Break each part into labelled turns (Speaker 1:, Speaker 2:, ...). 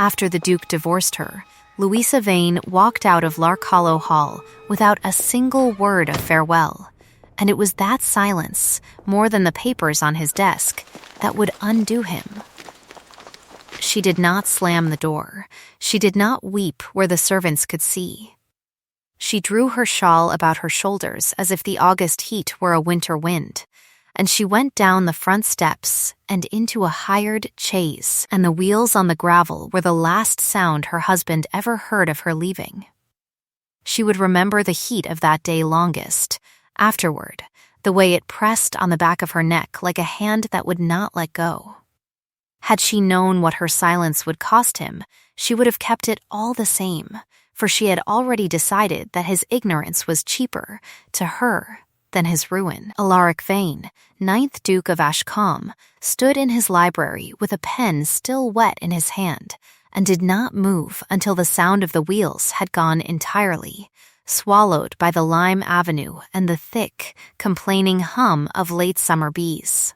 Speaker 1: After the Duke divorced her, Louisa Vane walked out of Lark Hollow Hall without a single word of farewell, and it was that silence, more than the papers on his desk, that would undo him. She did not slam the door. She did not weep where the servants could see. She drew her shawl about her shoulders as if the August heat were a winter wind, and she went down the front steps and into a hired chaise, and the wheels on the gravel were the last sound her husband ever heard of her leaving. She would remember the heat of that day longest, afterward, the way it pressed on the back of her neck like a hand that would not let go. Had she known what her silence would cost him, she would have kept it all the same, for she had already decided that his ignorance was cheaper, to her, than his ruin. Alaric Vane, 9th Duke of Ashcombe, stood in his library with a pen still wet in his hand, and did not move until the sound of the wheels had gone entirely, swallowed by the lime avenue and the thick, complaining hum of late summer bees.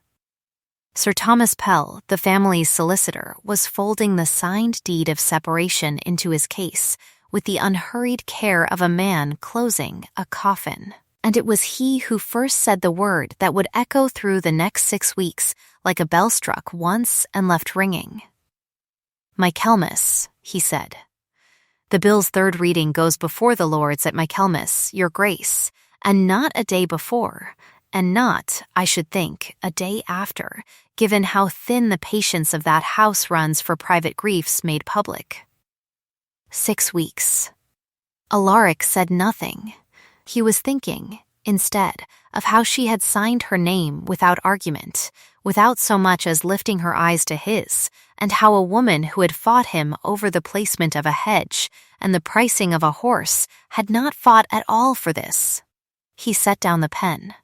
Speaker 1: Sir Thomas Pell, the family's solicitor, was folding the signed deed of separation into his case with the unhurried care of a man closing a coffin. And it was he who first said the word that would echo through the next 6 weeks like a bell struck once and left ringing. Michaelmas, he said. The bill's third reading goes before the Lords at Michaelmas, your grace, and not a day before, and not, I should think, a day after, given how thin the patience of that house runs for private griefs made public. 6 weeks. Alaric said nothing. He was thinking, instead, of how she had signed her name without argument, without so much as lifting her eyes to his, and how a woman who had fought him over the placement of a hedge and the pricing of a horse had not fought at all for this. He set down the pen.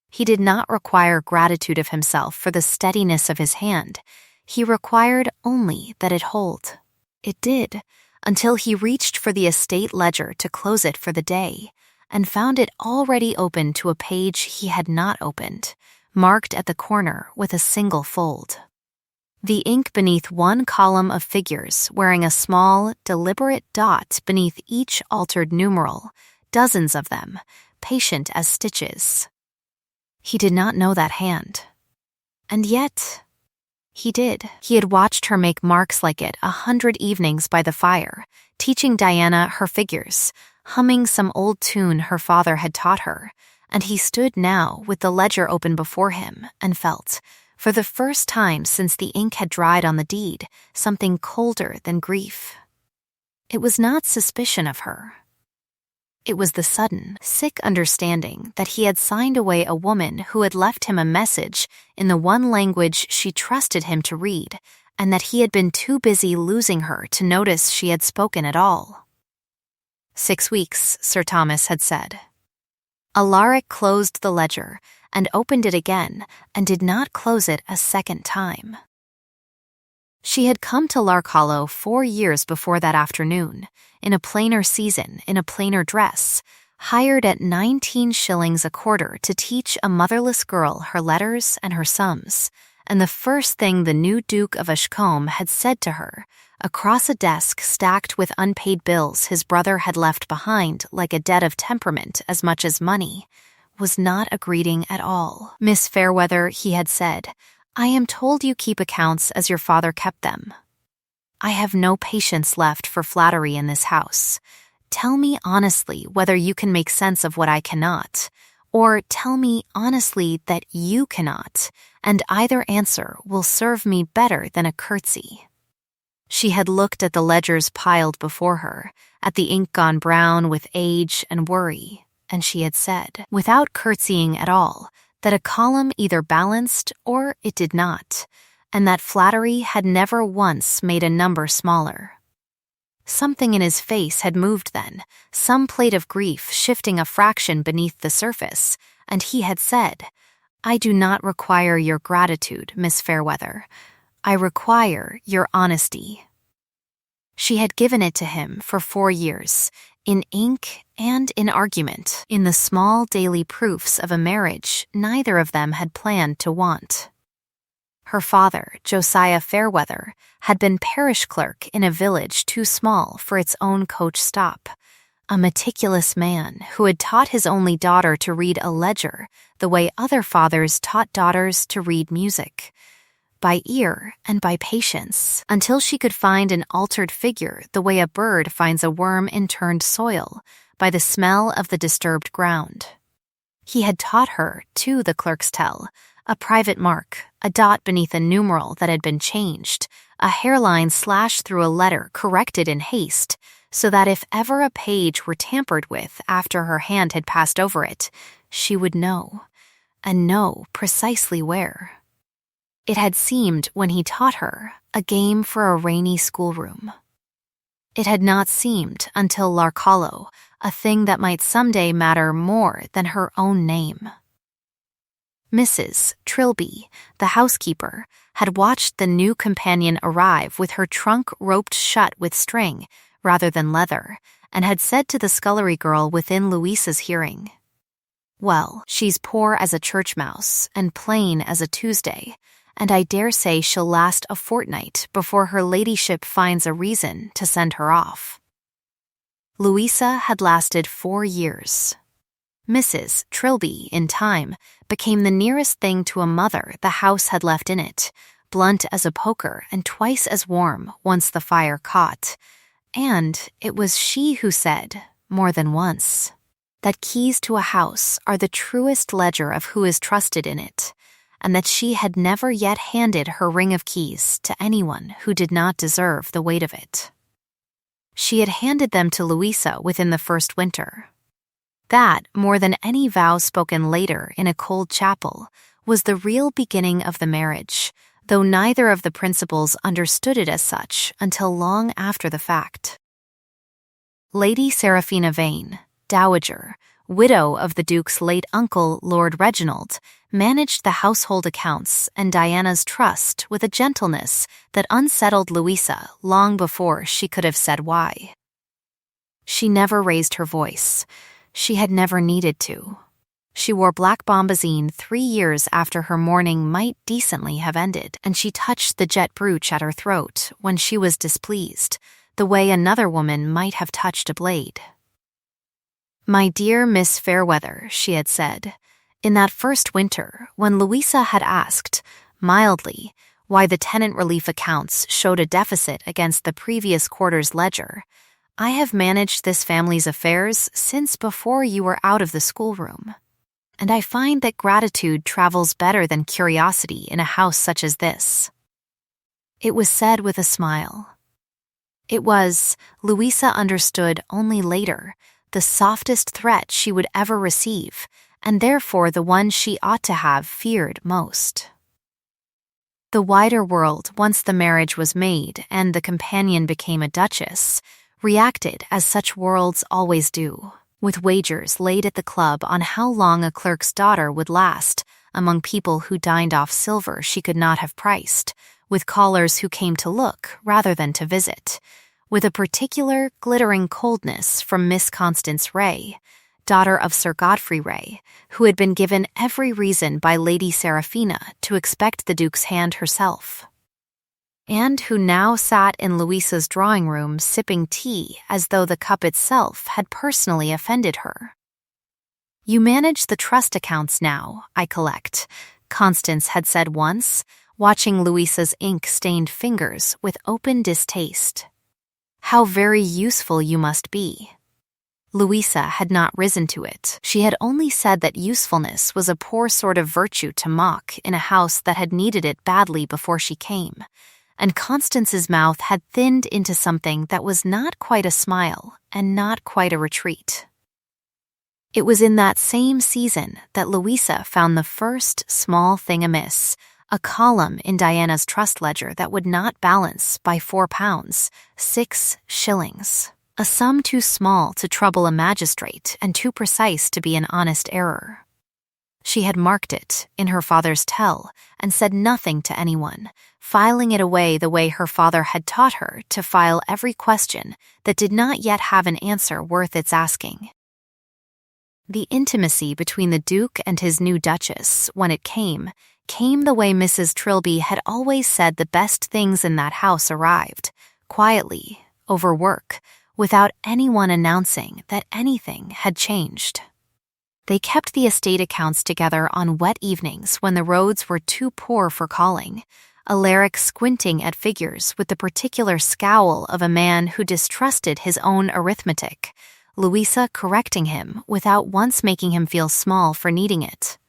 Speaker 1: He did not require gratitude of himself for the steadiness of his hand. He required only that it hold. It did, until he reached for the estate ledger to close it for the day, and found it already open to a page he had not opened, marked at the corner with a single fold. The ink beneath one column of figures wearing a small, deliberate dot beneath each altered numeral, dozens of them, patient as stitches. He did not know that hand. And yet, he did. He had watched her make marks like it 100 evenings by the fire, teaching Diana her figures, humming some old tune her father had taught her, and he stood now with the ledger open before him and felt, for the first time since the ink had dried on the deed, something colder than grief. It was not suspicion of her. It was the sudden, sick understanding that he had signed away a woman who had left him a message in the one language she trusted him to read, and that he had been too busy losing her to notice she had spoken at all. 6 weeks, Sir Thomas had said. Alaric closed the ledger and opened it again and did not close it a second time. She had come to Lark Hollow 4 years before that afternoon, in a plainer season, in a plainer dress, hired at 19 shillings a quarter to teach a motherless girl her letters and her sums, and the first thing the new Duke of Ashcombe had said to her, across a desk stacked with unpaid bills his brother had left behind like a debt of temperament as much as money, was not a greeting at all. Miss Fairweather, he had said, I am told you keep accounts as your father kept them. I have no patience left for flattery in this house. Tell me honestly whether you can make sense of what I cannot, or tell me honestly that you cannot, and either answer will serve me better than a curtsy. She had looked at the ledgers piled before her, at the ink gone brown with age and worry, and she had said, without curtsying at all, that a column either balanced or it did not, and that flattery had never once made a number smaller. Something in his face had moved then, some plate of grief shifting a fraction beneath the surface, and he had said, I do not require your gratitude, Miss Fairweather. I require your honesty. She had given it to him for 4 years, in ink and in argument, in the small daily proofs of a marriage neither of them had planned to want. Her father, Josiah Fairweather, had been parish clerk in a village too small for its own coach stop, a meticulous man who had taught his only daughter to read a ledger the way other fathers taught daughters to read music, by ear and by patience, until she could find an altered figure the way a bird finds a worm in turned soil, by the smell of the disturbed ground. He had taught her, too, the clerks tell, a private mark, a dot beneath a numeral that had been changed, a hairline slashed through a letter corrected in haste, so that if ever a page were tampered with after her hand had passed over it, she would know, and know precisely where. It had seemed, when he taught her, a game for a rainy schoolroom. It had not seemed until Larcalo, a thing that might someday matter more than her own name. Mrs. Trilby, the housekeeper, had watched the new companion arrive with her trunk roped shut with string rather than leather, and had said to the scullery girl within Louisa's hearing, "Well, she's poor as a church mouse and plain as a Tuesday, and I dare say she'll last a fortnight before her ladyship finds a reason to send her off." Louisa had lasted 4 years. Mrs. Trilby, in time, became the nearest thing to a mother the house had left in it, blunt as a poker and twice as warm once the fire caught. And it was she who said, more than once, that keys to a house are the truest ledger of who is trusted in it, and that she had never yet handed her ring of keys to anyone who did not deserve the weight of it. She had handed them to Louisa within the first winter. That, more than any vow spoken later in a cold chapel, was the real beginning of the marriage, though neither of the principals understood it as such until long after the fact. Lady Seraphina Vane, dowager, widow of the Duke's late uncle, Lord Reginald, managed the household accounts and Diana's trust with a gentleness that unsettled Louisa long before she could have said why. She never raised her voice. She had never needed to. She wore black bombazine 3 years after her mourning might decently have ended, and she touched the jet brooch at her throat when she was displeased, the way another woman might have touched a blade. "My dear Miss Fairweather," she had said, in that first winter when Louisa had asked, mildly, why the tenant relief accounts showed a deficit against the previous quarter's ledger, "I have managed this family's affairs since before you were out of the schoolroom, and I find that gratitude travels better than curiosity in a house such as this." It was said with a smile. It was, Louisa understood only later, the softest threat she would ever receive, and therefore the one she ought to have feared most. The wider world, once the marriage was made and the companion became a duchess, reacted as such worlds always do, with wagers laid at the club on how long a clerk's daughter would last among people who dined off silver she could not have priced, with callers who came to look rather than to visit, with a particular glittering coldness from Miss Constance Ray, daughter of Sir Godfrey Ray, who had been given every reason by Lady Seraphina to expect the Duke's hand herself, and who now sat in Louisa's drawing room sipping tea as though the cup itself had personally offended her. "You manage the trust accounts now, I collect," Constance had said once, watching Louisa's ink-stained fingers with open distaste. "How very useful you must be." Louisa had not risen to it. She had only said that usefulness was a poor sort of virtue to mock in a house that had needed it badly before she came, and Constance's mouth had thinned into something that was not quite a smile and not quite a retreat. It was in that same season that Louisa found the first small thing amiss, a column in Diana's trust ledger that would not balance by £4, 6 shillings. A sum too small to trouble a magistrate and too precise to be an honest error. She had marked it in her father's tell and said nothing to anyone, filing it away the way her father had taught her to file every question that did not yet have an answer worth its asking. The intimacy between the Duke and his new Duchess, when it came came the way Mrs. Trilby had always said the best things in that house arrived, quietly, over work, without anyone announcing that anything had changed. They kept the estate accounts together on wet evenings when the roads were too poor for calling, Alaric squinting at figures with the particular scowl of a man who distrusted his own arithmetic, Louisa correcting him without once making him feel small for needing it.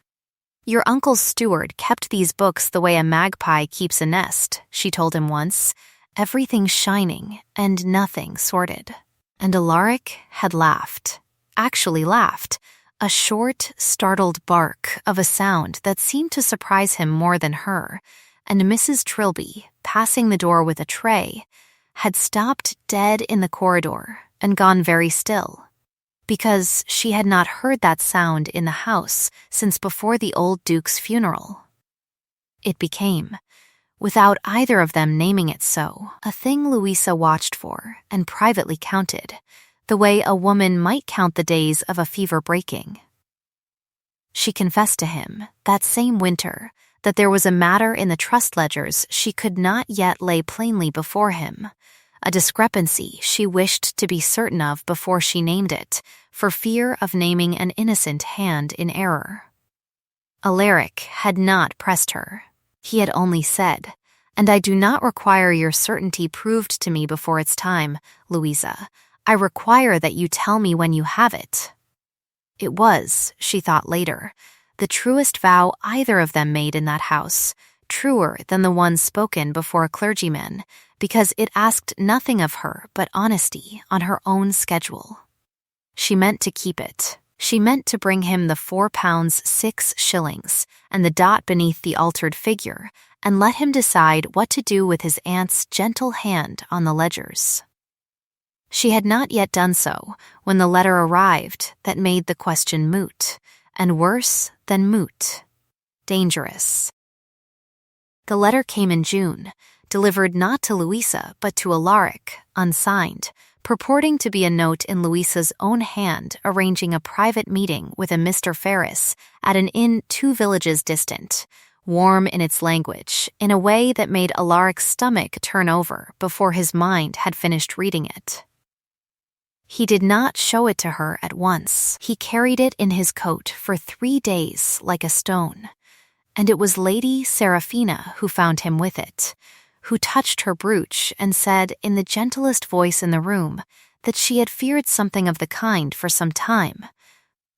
Speaker 1: "Your uncle's steward kept these books the way a magpie keeps a nest," she told him once, "everything shining and nothing sorted." And Alaric had laughed, actually laughed, a short, startled bark of a sound that seemed to surprise him more than her, and Mrs. Trilby, passing the door with a tray, had stopped dead in the corridor and gone very still, because she had not heard that sound in the house since before the old Duke's funeral. It became, without either of them naming it so, a thing Louisa watched for and privately counted, the way a woman might count the days of a fever breaking. She confessed to him, that same winter, that there was a matter in the trust ledgers she could not yet lay plainly before him, a discrepancy she wished to be certain of before she named it, for fear of naming an innocent hand in error. Alaric had not pressed her. He had only said, "And I do not require your certainty proved to me before its time, Louisa. I require that you tell me when you have it." It was, she thought later, the truest vow either of them made in that house, truer than the one spoken before a clergyman, because it asked nothing of her but honesty on her own schedule. She meant to keep it. She meant to bring him the £4 6 and the dot beneath the altered figure, and let him decide what to do with his aunt's gentle hand on the ledgers. She had not yet done so when the letter arrived that made the question moot, and worse than moot, dangerous. The letter came in June, delivered not to Louisa but to Alaric, unsigned, purporting to be a note in Louisa's own hand arranging a private meeting with a Mr. Ferris at an inn 2 villages distant, warm in its language, in a way that made Alaric's stomach turn over before his mind had finished reading it. He did not show it to her at once. He carried it in his coat for 3 days like a stone, and it was Lady Seraphina who found him with it, who touched her brooch and said in the gentlest voice in the room that she had feared something of the kind for some time,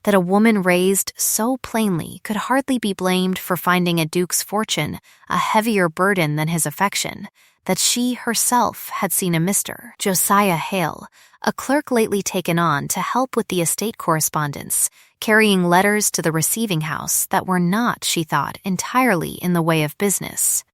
Speaker 1: that a woman raised so plainly could hardly be blamed for finding a duke's fortune a heavier burden than his affection, that she herself had seen a Mr. Josiah Hale, a clerk lately taken on to help with the estate correspondence, carrying letters to the receiving house that were not, she thought, entirely in the way of business.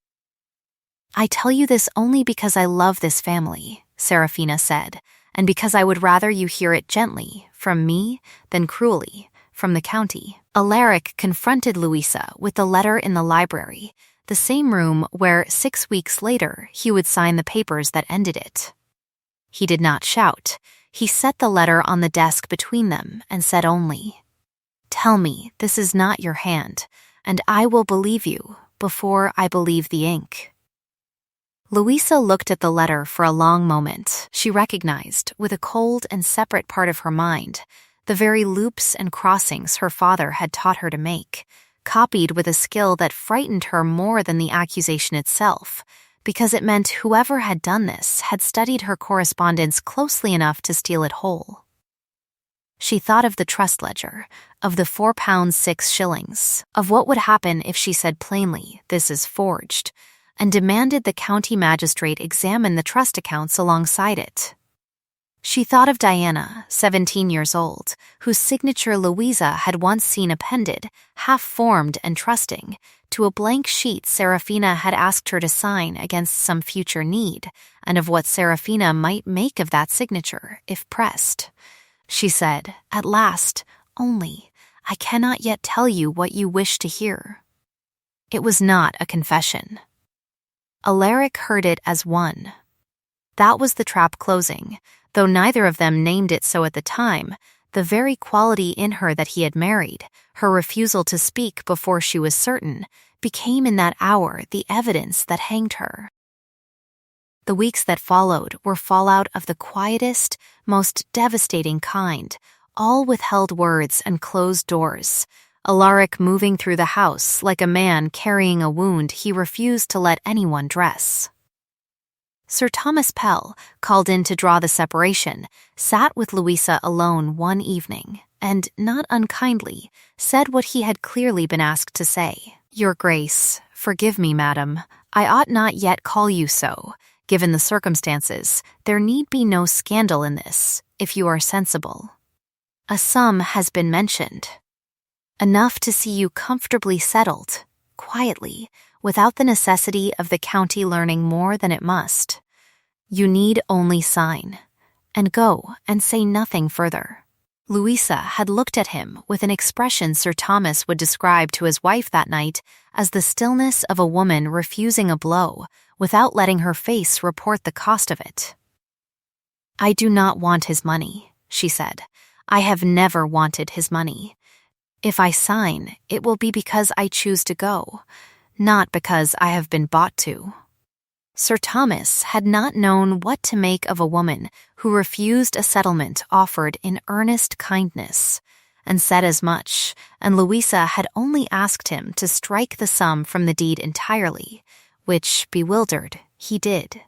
Speaker 1: "I tell you this only because I love this family," Seraphina said, "and because I would rather you hear it gently, from me, than cruelly, from the county." Alaric confronted Louisa with the letter in the library, the same room where 6 weeks later he would sign the papers that ended it. He did not shout. He set the letter on the desk between them and said only, "Tell me this is not your hand, and I will believe you before I believe the ink." Louisa looked at the letter for a long moment. She recognized, with a cold and separate part of her mind, the very loops and crossings her father had taught her to make, copied with a skill that frightened her more than the accusation itself, because it meant whoever had done this had studied her correspondence closely enough to steal it whole. She thought of the trust ledger, of the £4 6, of what would happen if she said plainly, "This is forged," and demanded the county magistrate examine the trust accounts alongside it. She thought of Diana, 17 years old, whose signature Louisa had once seen appended, half-formed and trusting, to a blank sheet Seraphina had asked her to sign against some future need, and of what Seraphina might make of that signature, if pressed. She said, at last, "Only, I cannot yet tell you what you wish to hear." It was not a confession. Alaric heard it as one. That was the trap closing. Though neither of them named it so at the time, the very quality in her that he had married, her refusal to speak before she was certain, became in that hour the evidence that hanged her. The weeks that followed were fallout of the quietest, most devastating kind, all withheld words and closed doors. Alaric moving through the house like a man carrying a wound he refused to let anyone dress. Sir Thomas Pell, called in to draw the separation, sat with Louisa alone one evening, and, not unkindly, said what he had clearly been asked to say. "Your Grace, forgive me, madam, I ought not yet call you so. Given the circumstances, there need be no scandal in this, if you are sensible. A sum has been mentioned. Enough to see you comfortably settled, quietly, without the necessity of the county learning more than it must. You need only sign, and go and say nothing further." Louisa had looked at him with an expression Sir Thomas would describe to his wife that night as the stillness of a woman refusing a blow without letting her face report the cost of it. "I do not want his money," she said. "I have never wanted his money. If I sign, it will be because I choose to go, not because I have been bought to." Sir Thomas had not known what to make of a woman who refused a settlement offered in earnest kindness, and said as much, and Louisa had only asked him to strike the sum from the deed entirely, which, bewildered, he did.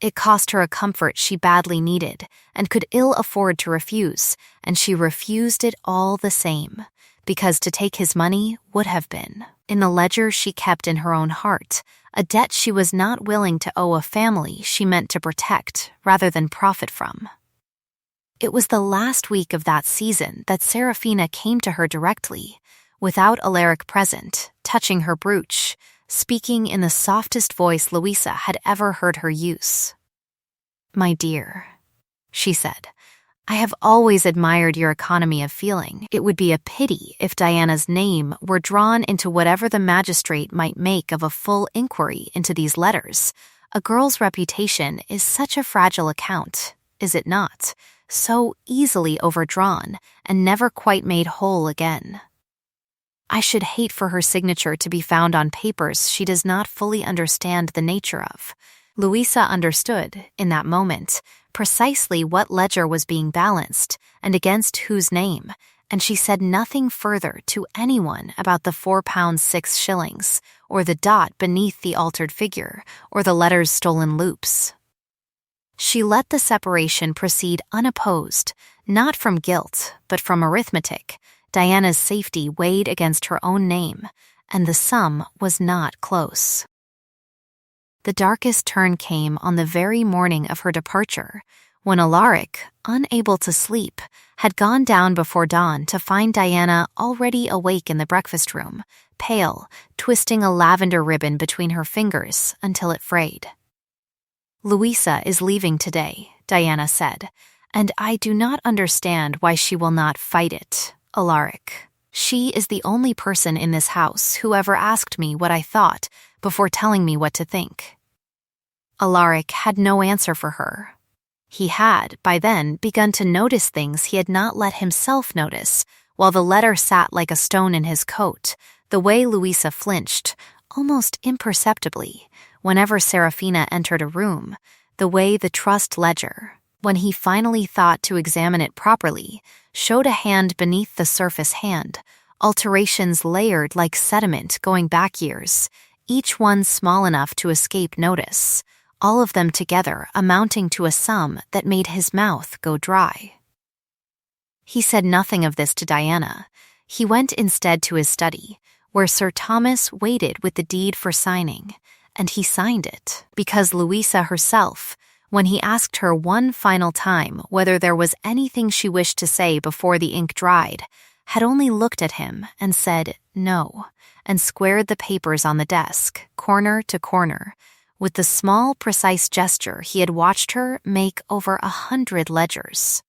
Speaker 1: It cost her a comfort she badly needed and could ill afford to refuse, and she refused it all the same, because to take his money would have been, in the ledger she kept in her own heart, a debt she was not willing to owe a family she meant to protect rather than profit from. It was the last week of that season that Seraphina came to her directly, without Alaric present, touching her brooch, speaking in the softest voice Louisa had ever heard her use. "My dear," she said, "I have always admired your economy of feeling. It would be a pity if Diana's name were drawn into whatever the magistrate might make of a full inquiry into these letters. A girl's reputation is such a fragile account, is it not? So easily overdrawn and never quite made whole again. I should hate for her signature to be found on papers she does not fully understand the nature of." Louisa understood, in that moment, precisely what ledger was being balanced and against whose name, and she said nothing further to anyone about the £4 6 or the dot beneath the altered figure, or the letter's stolen loops. She let the separation proceed unopposed, not from guilt, but from arithmetic. Diana's safety weighed against her own name, and the sum was not close. The darkest turn came on the very morning of her departure, when Alaric, unable to sleep, had gone down before dawn to find Diana already awake in the breakfast room, pale, twisting a lavender ribbon between her fingers until it frayed. "Louisa is leaving today," Diana said, "and I do not understand why she will not fight it, Alaric. She is the only person in this house who ever asked me what I thought before telling me what to think." Alaric had no answer for her. He had, by then, begun to notice things he had not let himself notice, while the letter sat like a stone in his coat, the way Louisa flinched, almost imperceptibly, whenever Seraphina entered a room, the way the trust ledger, when he finally thought to examine it properly, showed a hand beneath the surface hand, alterations layered like sediment going back years, each one small enough to escape notice, all of them together amounting to a sum that made his mouth go dry. He said nothing of this to Diana. He went instead to his study, where Sir Thomas waited with the deed for signing, and he signed it, because Louisa herself, when he asked her one final time whether there was anything she wished to say before the ink dried, had only looked at him and said no, and squared the papers on the desk, corner to corner, with the small, precise gesture he had watched her make over 100 ledgers.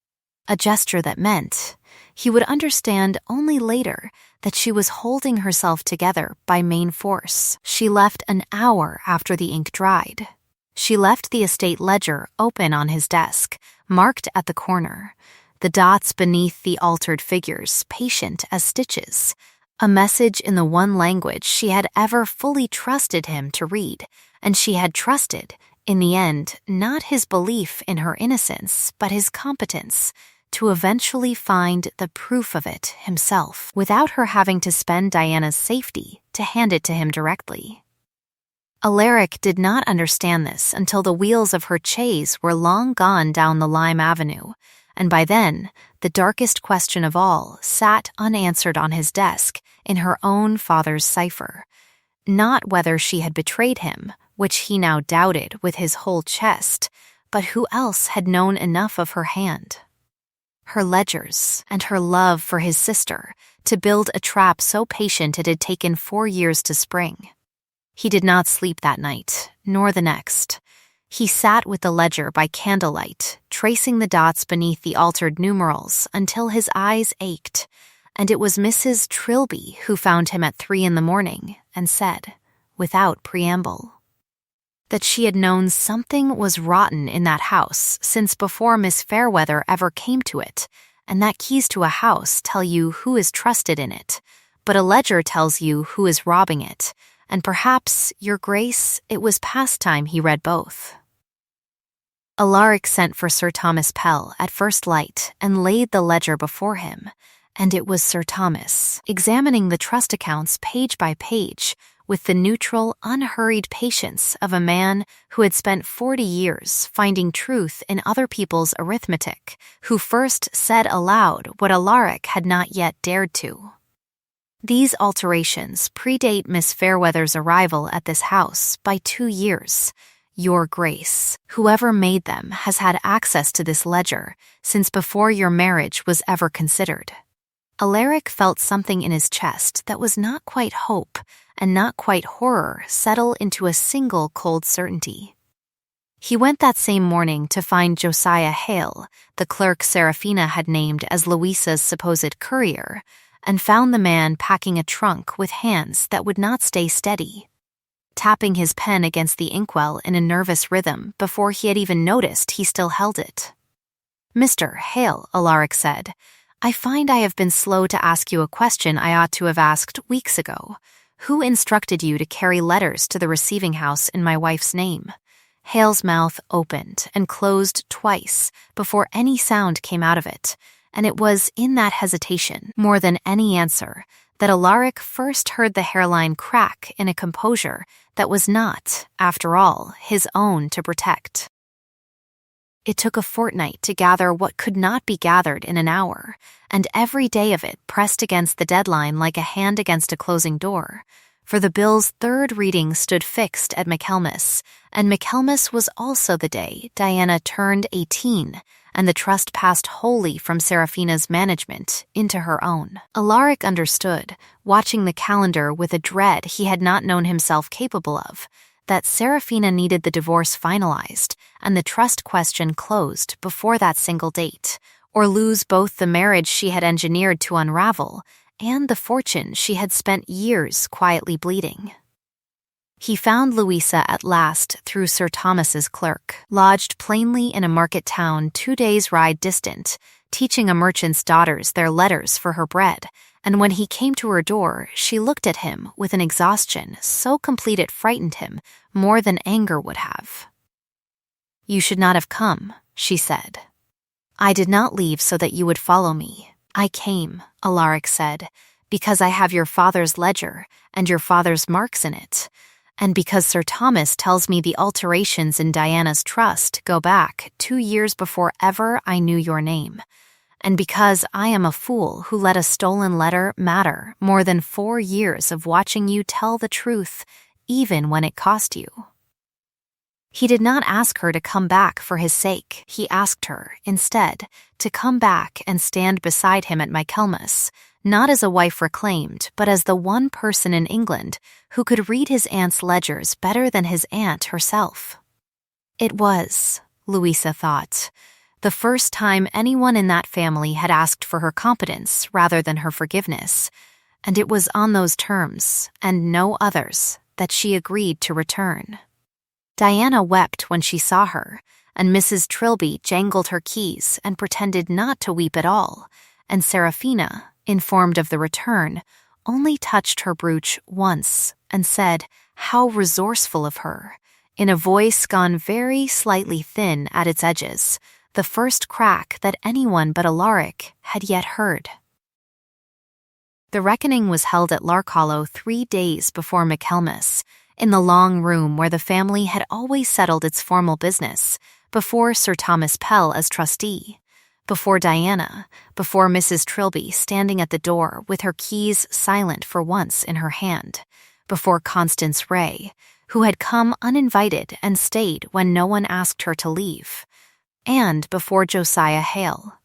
Speaker 1: A gesture that meant, he would understand only later, that she was holding herself together by main force. She left an hour after the ink dried. She left the estate ledger open on his desk, marked at the corner. the dots beneath the altered figures patient as stitches, a message in the one language she had ever fully trusted him to read, and she had trusted, in the end, not his belief in her innocence, but his competence to eventually find the proof of it himself, without her having to spend Diana's safety to hand it to him directly. Alaric did not understand this until the wheels of her chaise were long gone down the lime avenue, and by then, the darkest question of all sat unanswered on his desk in her own father's cipher. Not whether she had betrayed him, which he now doubted with his whole chest, but who else had known enough of her hand, her ledgers, and her love for his sister to build a trap so patient it had taken 4 years to spring. He did not sleep that night, nor the next. He sat with the ledger by candlelight, tracing the dots beneath the altered numerals until his eyes ached, and it was Mrs. Trilby who found him at 3 a.m. and said, without preamble, that she had known something was rotten in that house since before Miss Fairweather ever came to it, and that keys to a house tell you who is trusted in it, but a ledger tells you who is robbing it, and perhaps, Your Grace, it was past time he read both. Alaric sent for Sir Thomas Pell at first light and laid the ledger before him, and it was Sir Thomas, examining the trust accounts page by page with the neutral, unhurried patience of a man who had spent 40 years finding truth in other people's arithmetic, who first said aloud what Alaric had not yet dared to. These alterations predate Miss Fairweather's arrival at this house by 2 years. Your Grace, whoever made them has had access to this ledger since before your marriage was ever considered. Alaric felt something in his chest that was not quite hope and not quite horror settle into a single cold certainty. He went that same morning to find Josiah Hale, the clerk Seraphina had named as Louisa's supposed courier, and found the man packing a trunk with hands that would not stay steady, tapping his pen against the inkwell in a nervous rhythm before he had even noticed he still held it. "Mr. Hale," Alaric said, "I find I have been slow to ask you a question I ought to have asked weeks ago. Who instructed you to carry letters to the receiving house in my wife's name?" Hale's mouth opened and closed twice before any sound came out of it, and it was in that hesitation, more than any answer, that Alaric first heard the hairline crack in a composure that was not, after all, his own to protect. It took a fortnight to gather what could not be gathered in an hour, and every day of it pressed against the deadline like a hand against a closing door, for the bill's third reading stood fixed at Michaelmas, and Michaelmas was also the day Diana turned 18, and the trust passed wholly from Seraphina's management into her own. Alaric understood, watching the calendar with a dread he had not known himself capable of, that Seraphina needed the divorce finalized and the trust question closed before that single date, or lose both the marriage she had engineered to unravel and the fortune she had spent years quietly bleeding. He found Louisa at last through Sir Thomas's clerk, lodged plainly in a market town 2 days' ride distant, teaching a merchant's daughters their letters for her bread, and when he came to her door, she looked at him with an exhaustion so complete it frightened him more than anger would have. "You should not have come," she said. "I did not leave so that you would follow me. I came," Alaric said, "because I have your father's ledger and your father's marks in it, and because Sir Thomas tells me the alterations in Diana's trust go back 2 years before ever I knew your name, and because I am a fool who let a stolen letter matter more than 4 years of watching you tell the truth, even when it cost you." He did not ask her to come back for his sake. He asked her, instead, to come back and stand beside him at Michaelmas, not as a wife reclaimed, but as the one person in England who could read his aunt's ledgers better than his aunt herself. It was, Louisa thought, the first time anyone in that family had asked for her competence rather than her forgiveness, and it was on those terms, and no others, that she agreed to return. Diana wept when she saw her, and Mrs. Trilby jangled her keys and pretended not to weep at all, and Seraphina, informed of the return, only touched her brooch once and said, "How resourceful of her," in a voice gone very slightly thin at its edges, the first crack that anyone but Alaric had yet heard. The reckoning was held at Larkhollow 3 days before Michaelmas, in the long room where the family had always settled its formal business, before Sir Thomas Pell as trustee, before Diana, before Mrs. Trilby standing at the door with her keys silent for once in her hand, before Constance Ray, who had come uninvited and stayed when no one asked her to leave, and before Josiah Hale,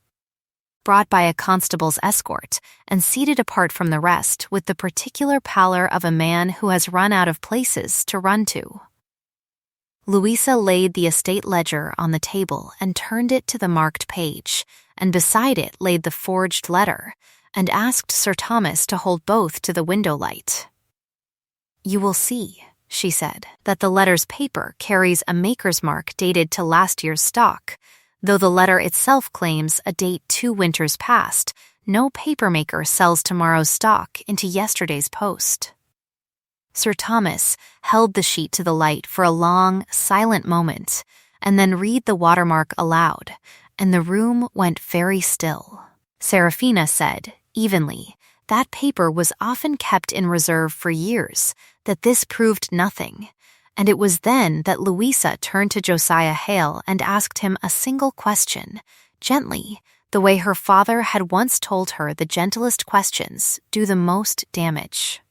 Speaker 1: brought by a constable's escort and seated apart from the rest with the particular pallor of a man who has run out of places to run to. Louisa laid the estate ledger on the table and turned it to the marked page, and beside it laid the forged letter, and asked Sir Thomas to hold both to the window light. "You will see," she said, "that the letter's paper carries a maker's mark dated to last year's stock. Though the letter itself claims a date 2 winters past, no papermaker sells tomorrow's stock into yesterday's post." Sir Thomas held the sheet to the light for a long, silent moment, and then read the watermark aloud, and the room went very still. Seraphina said, evenly, that paper was often kept in reserve for years, that this proved nothing, and it was then that Louisa turned to Josiah Hale and asked him a single question, gently, the way her father had once told her the gentlest questions do the most damage.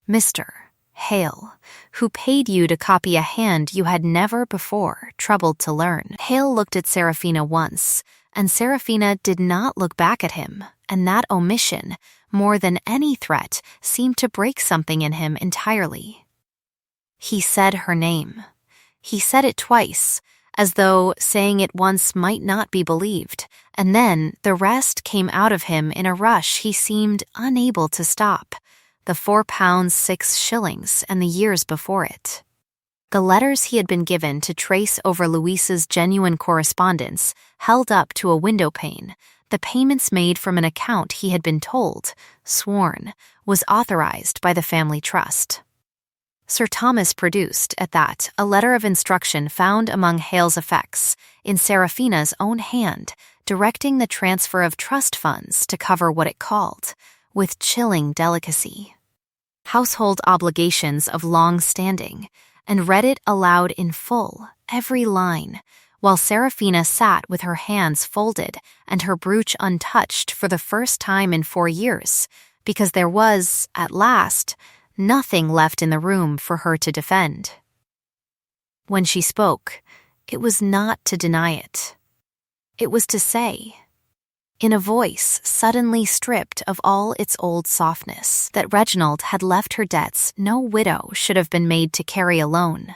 Speaker 1: "Mr. Hale, who paid you to copy a hand you had never before troubled to learn?" Hale looked at Seraphina once, and Seraphina did not look back at him, and that omission, more than any threat, seemed to break something in him entirely. He said her name. He said it twice, as though saying it once might not be believed, and then the rest came out of him in a rush he seemed unable to stop, the £4 6 and the years before it. The letters he had been given to trace over Louisa's genuine correspondence held up to a window pane, the payments made from an account he had been told, sworn, was authorized by the family trust. Sir Thomas produced, at that, a letter of instruction found among Hale's effects, in Seraphina's own hand, directing the transfer of trust funds to cover what it called, with chilling delicacy, household obligations of long standing, and read it aloud in full, every line, while Seraphina sat with her hands folded and her brooch untouched for the first time in 4 years, because there was, at last, nothing left in the room for her to defend. When she spoke, it was not to deny it. It was to say, in a voice suddenly stripped of all its old softness, that Reginald had left her debts no widow should have been made to carry alone,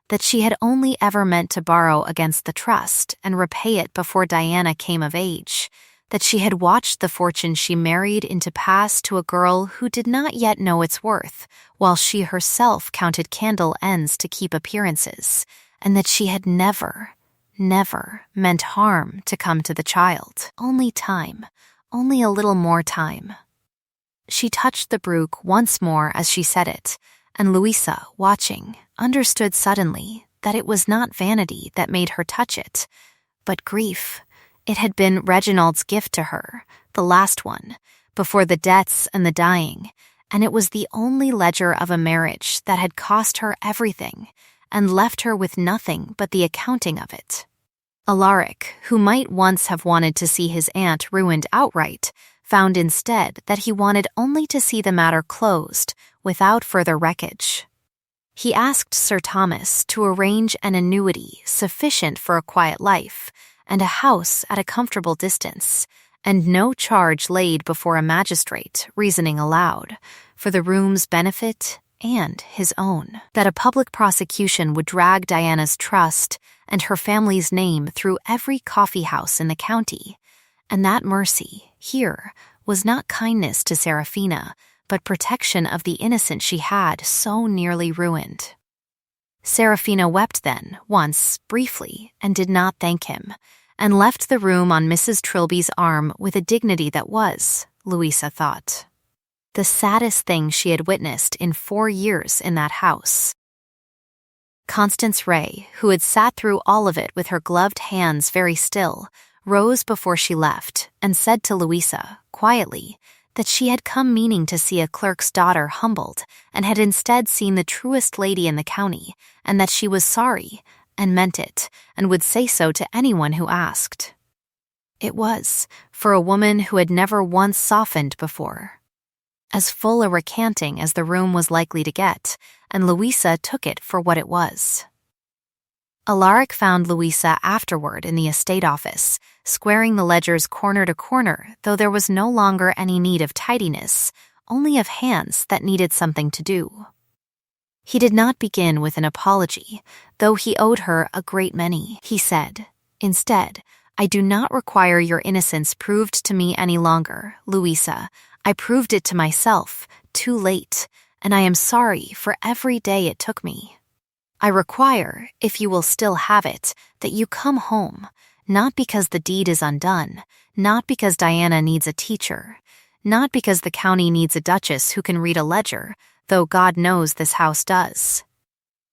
Speaker 1: that she had only ever meant to borrow against the trust and repay it before Diana came of age, that she had watched the fortune she married into pass to a girl who did not yet know its worth, while she herself counted candle ends to keep appearances, and that she had never meant harm to come to the child. Only time, only a little more time. She touched the brooch once more as she said it, and Louisa, watching, understood suddenly that it was not vanity that made her touch it, but grief. It had been Reginald's gift to her, the last one, before the debts and the dying, and it was the only ledger of a marriage that had cost her everything and left her with nothing but the accounting of it. Alaric, who might once have wanted to see his aunt ruined outright, found instead that he wanted only to see the matter closed without further wreckage. He asked Sir Thomas to arrange an annuity sufficient for a quiet life and a house at a comfortable distance, and no charge laid before a magistrate, reasoning aloud, for the room's benefit and his own, that a public prosecution would drag Diana's trust and her family's name through every coffee-house in the county, and that mercy, here, was not kindness to Seraphina, but protection of the innocent she had so nearly ruined. Serafina wept then, once, briefly, and did not thank him, and left the room on Mrs. Trilby's arm with a dignity that was, Louisa thought, the saddest thing she had witnessed in 4 years in that house. Constance Ray, who had sat through all of it with her gloved hands very still, rose before she left and said to Louisa, quietly, that she had come meaning to see a clerk's daughter humbled and had instead seen the truest lady in the county, and that she was sorry, and meant it, and would say so to anyone who asked. It was, for a woman who had never once softened before, as full a recanting as the room was likely to get, and Louisa took it for what it was. Alaric found Louisa afterward in the estate office, squaring the ledgers corner to corner, though there was no longer any need of tidiness, only of hands that needed something to do. He did not begin with an apology, though he owed her a great many. He said, instead, "I do not require your innocence proved to me any longer, Louisa. I proved it to myself, too late, and I am sorry for every day it took me. I require, if you will still have it, that you come home, not because the deed is undone, not because Diana needs a teacher, not because the county needs a duchess who can read a ledger, though God knows this house does,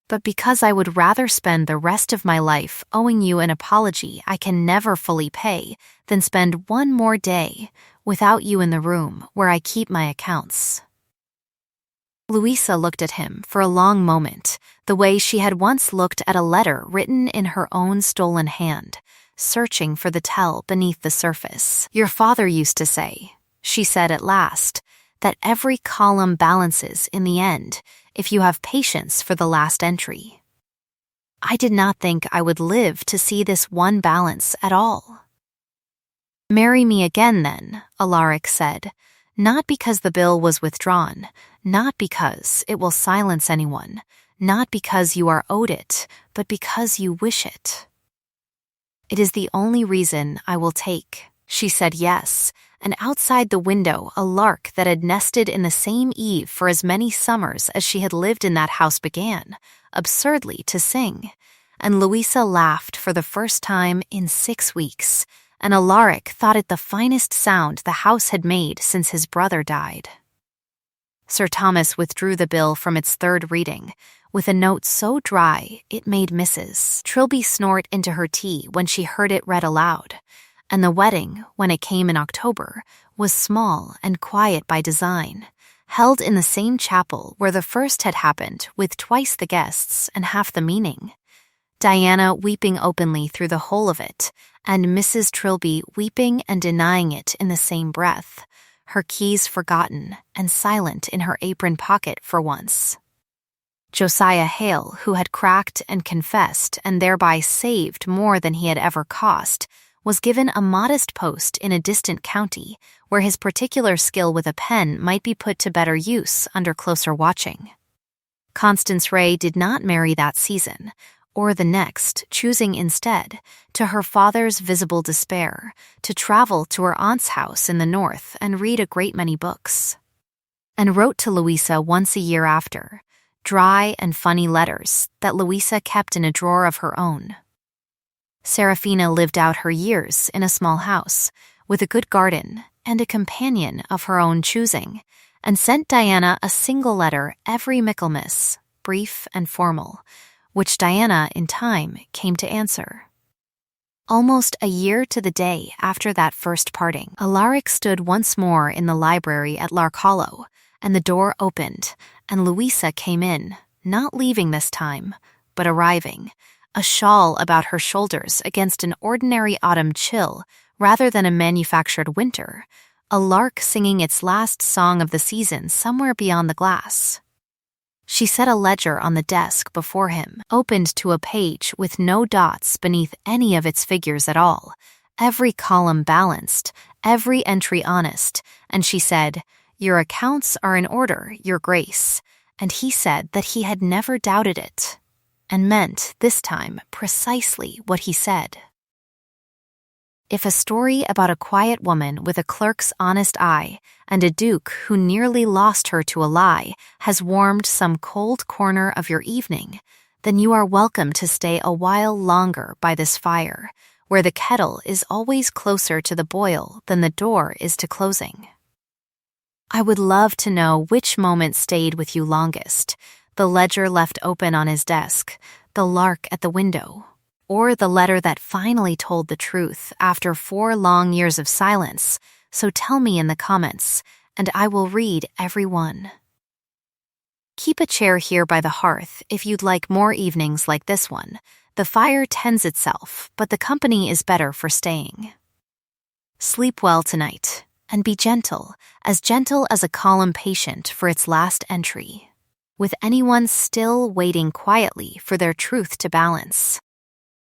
Speaker 1: but because I would rather spend the rest of my life owing you an apology I can never fully pay than spend one more day without you in the room where I keep my accounts." Louisa looked at him for a long moment, the way she had once looked at a letter written in her own stolen hand, searching for the tell beneath the surface. "Your father used to say," she said at last, "that every column balances in the end if you have patience for the last entry. I did not think I would live to see this one balance at all." "Marry me again, then," Alaric said, "not because the bill was withdrawn, not because it will silence anyone, not because you are owed it, but because you wish it." "It is the only reason I will take." She said yes, and outside the window a lark that had nested in the same eave for as many summers as she had lived in that house began, absurdly, to sing, and Louisa laughed for the first time in 6 weeks, and Alaric thought it the finest sound the house had made since his brother died. Sir Thomas withdrew the bill from its 3rd reading, with a note so dry it made Mrs. Trilby snort into her tea when she heard it read aloud, and the wedding, when it came in October, was small and quiet by design, held in the same chapel where the first had happened with twice the guests and half the meaning, Diana weeping openly through the whole of it, and Mrs. Trilby weeping and denying it in the same breath, her keys forgotten and silent in her apron pocket for once. Josiah Hale, who had cracked and confessed and thereby saved more than he had ever cost, was given a modest post in a distant county where his particular skill with a pen might be put to better use under closer watching. Constance Ray did not marry that season, or the next, choosing instead, to her father's visible despair, to travel to her aunt's house in the north and read a great many books, and wrote to Louisa once a year after, dry and funny letters that Louisa kept in a drawer of her own. Serafina lived out her years in a small house, with a good garden and a companion of her own choosing, and sent Diana a single letter every Michaelmas, brief and formal, which Diana, in time, came to answer. Almost a year to the day after that first parting, Alaric stood once more in the library at Lark Hollow, and the door opened, and Louisa came in, not leaving this time, but arriving, a shawl about her shoulders against an ordinary autumn chill rather than a manufactured winter, a lark singing its last song of the season somewhere beyond the glass. She set a ledger on the desk before him, opened to a page with no dots beneath any of its figures at all, every column balanced, every entry honest, and she said, "Your accounts are in order, Your Grace," and he said that he had never doubted it, and meant, this time, precisely what he said. If a story about a quiet woman with a clerk's honest eye and a duke who nearly lost her to a lie has warmed some cold corner of your evening, then you are welcome to stay a while longer by this fire, where the kettle is always closer to the boil than the door is to closing. I would love to know which moment stayed with you longest, the ledger left open on his desk, the lark at the window, or the letter that finally told the truth after 4 long years of silence. So tell me in the comments, and I will read every one. Keep a chair here by the hearth if you'd like more evenings like this one. The fire tends itself, but the company is better for staying. Sleep well tonight, and be gentle as a column patient for its last entry, with anyone still waiting quietly for their truth to balance.